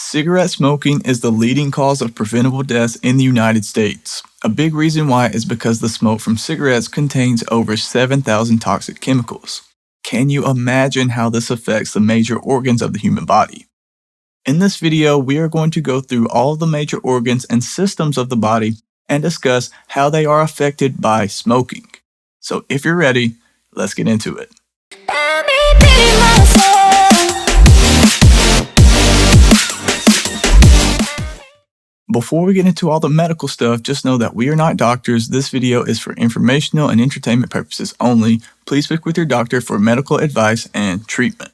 Cigarette smoking is the leading cause of preventable deaths in the United States. A big reason why is because the smoke from cigarettes contains over 7,000 toxic chemicals. Can you imagine how this affects the major organs of the human body? In this video, we are going to go through all of the major organs and systems of the body and discuss how they are affected by smoking. So if you're ready, let's get into it. Before we get into all the medical stuff, just know that we are not doctors. This video is for informational and entertainment purposes only. Please speak with your doctor for medical advice and treatment.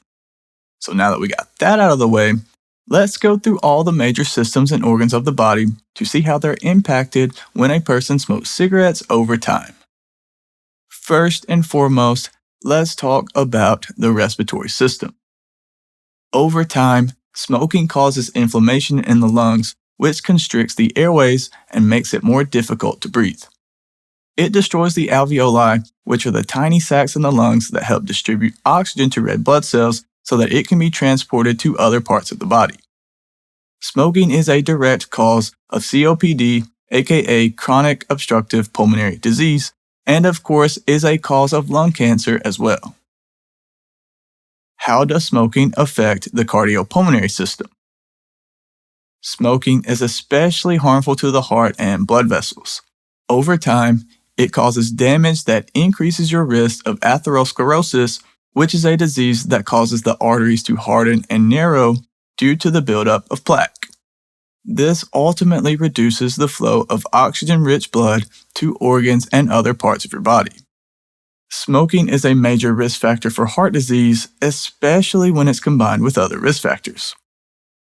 So now that we got that out of the way, let's go through all the major systems and organs of the body to see how they're impacted when a person smokes cigarettes over time. First and foremost, let's talk about the respiratory system. Over time, smoking causes inflammation in the lungs, which constricts the airways and makes it more difficult to breathe. It destroys the alveoli, which are the tiny sacs in the lungs that help distribute oxygen to red blood cells so that it can be transported to other parts of the body. Smoking is a direct cause of COPD, aka chronic obstructive pulmonary disease, and of course is a cause of lung cancer as well. How does smoking affect the cardiopulmonary system? Smoking is especially harmful to the heart and blood vessels. Over time, it causes damage that increases your risk of atherosclerosis, which is a disease that causes the arteries to harden and narrow due to the buildup of plaque. This ultimately reduces the flow of oxygen-rich blood to organs and other parts of your body. Smoking is a major risk factor for heart disease, especially when it's combined with other risk factors.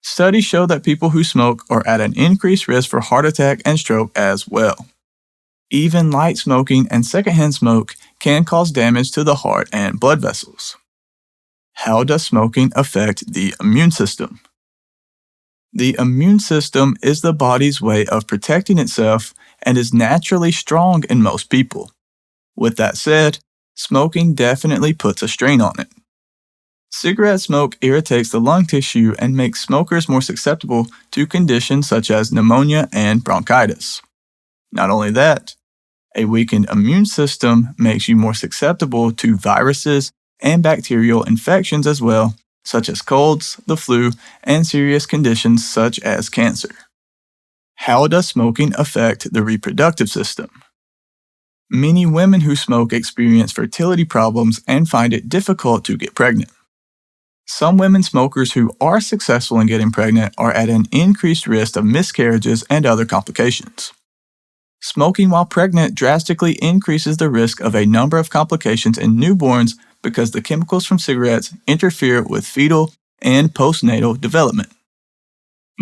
Studies show that people who smoke are at an increased risk for heart attack and stroke as well. Even light smoking and secondhand smoke can cause damage to the heart and blood vessels. How does smoking affect the immune system? The immune system is the body's way of protecting itself and is naturally strong in most people. With that said, smoking definitely puts a strain on it. Cigarette smoke irritates the lung tissue and makes smokers more susceptible to conditions such as pneumonia and bronchitis. Not only that, a weakened immune system makes you more susceptible to viruses and bacterial infections as well, such as colds, the flu, and serious conditions such as cancer. How does smoking affect the reproductive system? Many women who smoke experience fertility problems and find it difficult to get pregnant. Some women smokers who are successful in getting pregnant are at an increased risk of miscarriages and other complications. Smoking while pregnant drastically increases the risk of a number of complications in newborns because the chemicals from cigarettes interfere with fetal and postnatal development.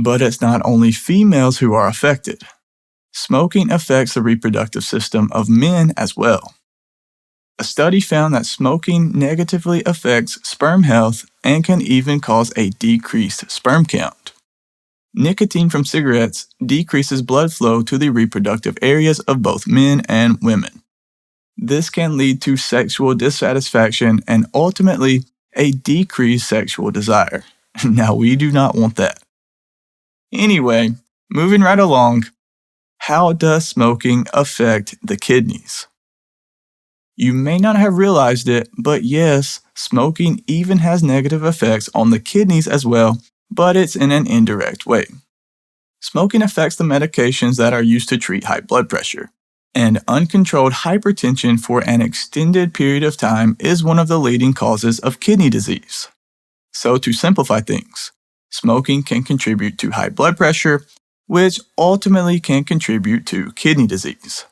But it's not only females who are affected. Smoking affects the reproductive system of men as well. A study found that smoking negatively affects sperm health and can even cause a decreased sperm count. Nicotine from cigarettes decreases blood flow to the reproductive areas of both men and women. This can lead to sexual dissatisfaction and ultimately a decreased sexual desire. Now, we do not want that. Anyway, moving right along, how does smoking affect the kidneys? You may not have realized it, but yes, smoking even has negative effects on the kidneys as well, but it's in an indirect way. Smoking affects the medications that are used to treat high blood pressure, and uncontrolled hypertension for an extended period of time is one of the leading causes of kidney disease. So to simplify things, smoking can contribute to high blood pressure, which ultimately can contribute to kidney disease.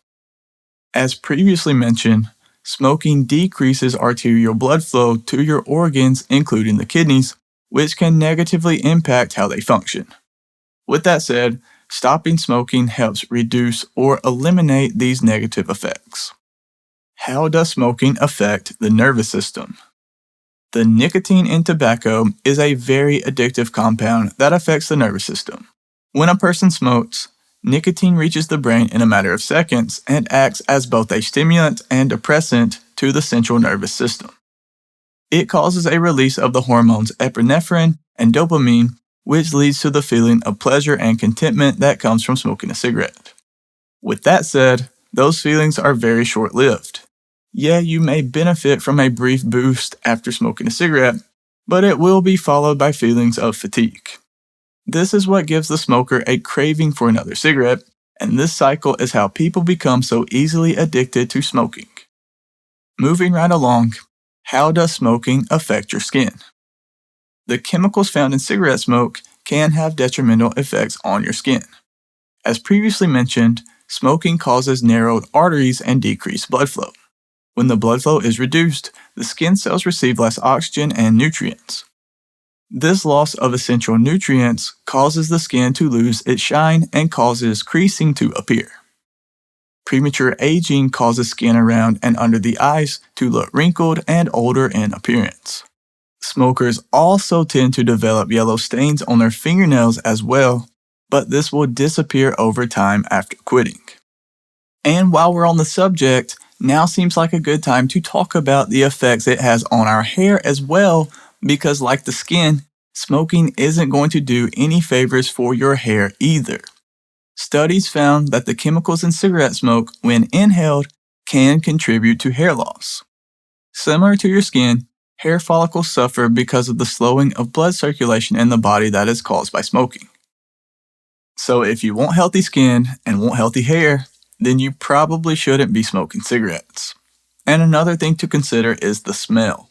As previously mentioned, smoking decreases arterial blood flow to your organs, including the kidneys, which can negatively impact how they function. With that said, stopping smoking helps reduce or eliminate these negative effects. How does smoking affect the nervous system? The nicotine in tobacco is a very addictive compound that affects the nervous system. When a person smokes, nicotine reaches the brain in a matter of seconds and acts as both a stimulant and depressant to the central nervous system. It causes a release of the hormones epinephrine and dopamine, which leads to the feeling of pleasure and contentment that comes from smoking a cigarette. With that said, those feelings are very short-lived. Yeah, you may benefit from a brief boost after smoking a cigarette, but it will be followed by feelings of fatigue. This is what gives the smoker a craving for another cigarette, and this cycle is how people become so easily addicted to smoking. Moving right along, how does smoking affect your skin? The chemicals found in cigarette smoke can have detrimental effects on your skin. As previously mentioned, smoking causes narrowed arteries and decreased blood flow. When the blood flow is reduced, the skin cells receive less oxygen and nutrients. This loss of essential nutrients causes the skin to lose its shine and causes creasing to appear. Premature aging causes skin around and under the eyes to look wrinkled and older in appearance. Smokers also tend to develop yellow stains on their fingernails as well, but this will disappear over time after quitting. And while we're on the subject, now seems like a good time to talk about the effects it has on our hair as well, because like the skin, smoking isn't going to do any favors for your hair either. Studies found that the chemicals in cigarette smoke, when inhaled, can contribute to hair loss. Similar to your skin, hair follicles suffer because of the slowing of blood circulation in the body that is caused by smoking. So if you want healthy skin and want healthy hair, then you probably shouldn't be smoking cigarettes. And another thing to consider is the smell.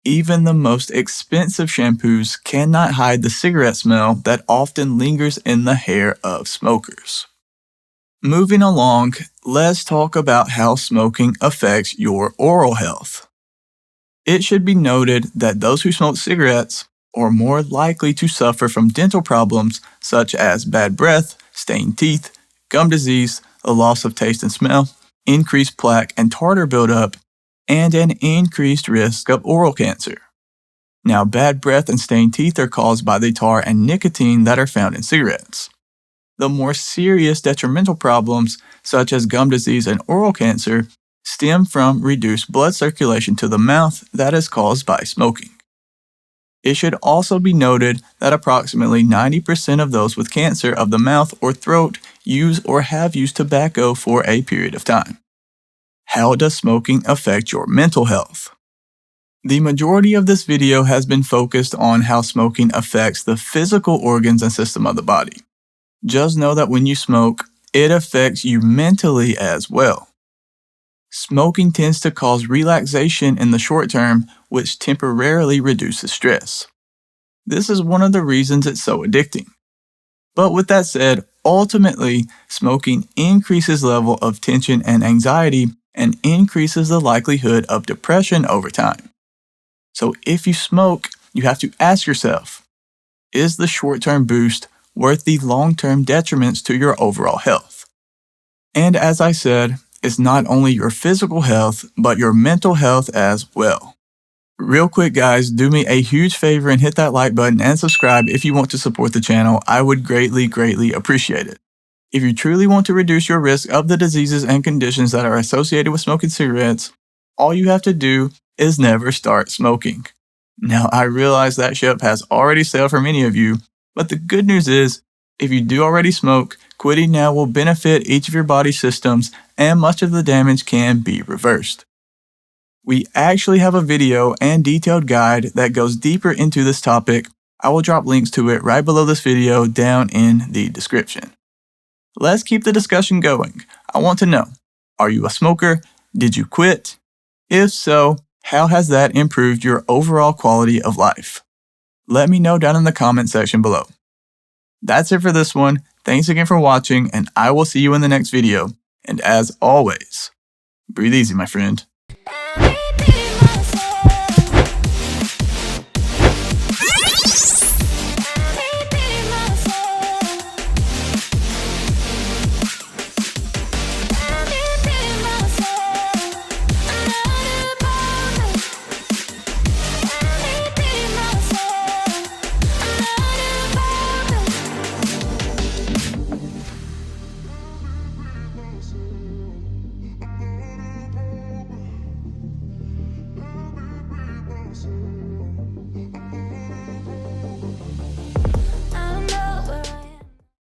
Even the most expensive shampoos cannot hide the cigarette smell that often lingers in the hair of smokers. Moving along, let's talk about how smoking affects your oral health. It should be noted that those who smoke cigarettes are more likely to suffer from dental problems such as bad breath, stained teeth, gum disease, a loss of taste and smell, increased plaque and tartar buildup, and an increased risk of oral cancer. Now, bad breath and stained teeth are caused by the tar and nicotine that are found in cigarettes. The more serious detrimental problems, such as gum disease and oral cancer, stem from reduced blood circulation to the mouth that is caused by smoking. It should also be noted that approximately 90% of those with cancer of the mouth or throat use or have used tobacco for a period of time. How does smoking affect your mental health? The majority of this video has been focused on how smoking affects the physical organs and system of the body. Just know that when you smoke, it affects you mentally as well. Smoking tends to cause relaxation in the short term, which temporarily reduces stress. This is one of the reasons it's so addicting. But with that said, ultimately, smoking increases level of tension and anxiety and increases the likelihood of depression over time. So if you smoke, you have to ask yourself, is the short-term boost worth the long-term detriments to your overall health? And as I said, it's not only your physical health, but your mental health as well. Real quick guys, do me a huge favor and hit that like button and subscribe if you want to support the channel. I would greatly appreciate it. If you truly want to reduce your risk of the diseases and conditions that are associated with smoking cigarettes, all you have to do is never start smoking. Now, I realize that ship has already sailed for many of you, but the good news is, if you do already smoke, quitting now will benefit each of your body systems and much of the damage can be reversed. We actually have a video and detailed guide that goes deeper into this topic. I will drop links to it right below this video down in the description. Let's keep the discussion going. I want to know, are you a smoker? Did you quit? If so, how has that improved your overall quality of life? Let me know down in the comment section below. That's it for this one. Thanks again for watching, and I will see you in the next video. And as always, breathe easy, my friend.